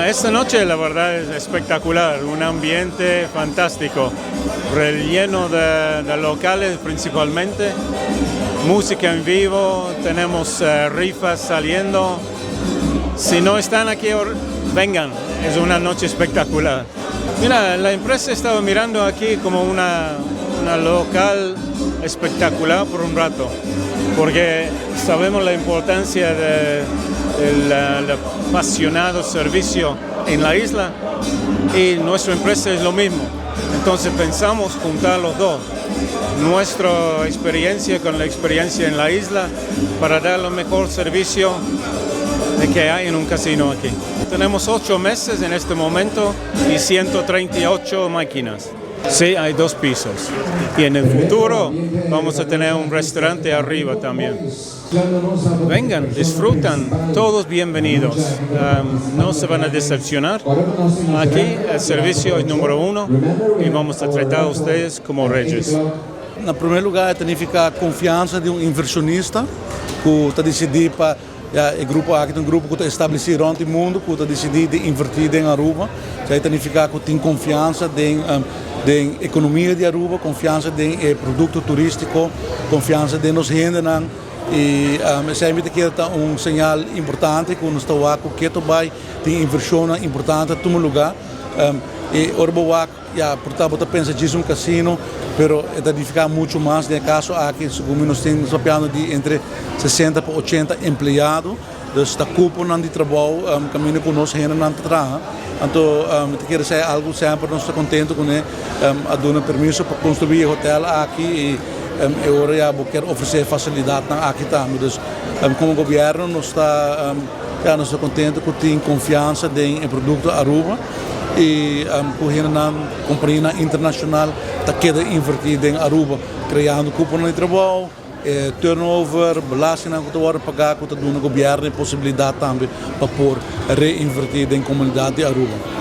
Esta noche la verdad es espectacular, un ambiente fantástico, relleno de locales principalmente, música en vivo, tenemos rifas saliendo. Si no están aquí, vengan, es una noche espectacular. Mira, la empresa estaba mirando aquí como una local espectacular por un rato, porque sabemos la importancia del apasionado servicio en la isla y nuestra empresa es lo mismo. Entonces pensamos juntar los dos, nuestra experiencia con la experiencia en la isla para dar el mejor servicio que hay en un casino aquí. Tenemos 8 meses en este momento y 138 máquinas. Sí, hay 2 pisos. Y en el futuro vamos a tener un restaurante arriba también. Vengan, disfrutan, todos bienvenidos. No se van a decepcionar. Aquí el servicio es número 1 y vamos a tratar a ustedes como reyes. En primeiro lugar, tem que ficar a confiança de inversionista que está decidido para o grupo aqui tem um grupo que está estabelecido rond o mundo que está decidido de investir em Aruba. Tem que ficar que tem confiança em economia de Aruba, confiança em produto turístico, confiança em nos rendenan. E sempre que é sinal importante que nós estamos aqui que também tem inversão importante em todo lugar. E Orboac, portanto, pensa disso casino, pero é de ficar muito mais. No caso aqui, como nós temos de entre 60 a 80 empregados, então está cúpula de trabalho, caminho com nós renda na trama. Então, quer dizer algo sempre nós estamos contentes com a dar permisso para construir hotel aqui e agora já quer oferecer facilidade aqui também. Então, como governo nós estamos contentes com tem confiança em produto Aruba. E a companhia internacional está querendo investir em Aruba, criando cupom de trabalho, turnover, belasting que está pagar, que está dando o governo a possibilidade também para reinvestir em comunidade de Aruba.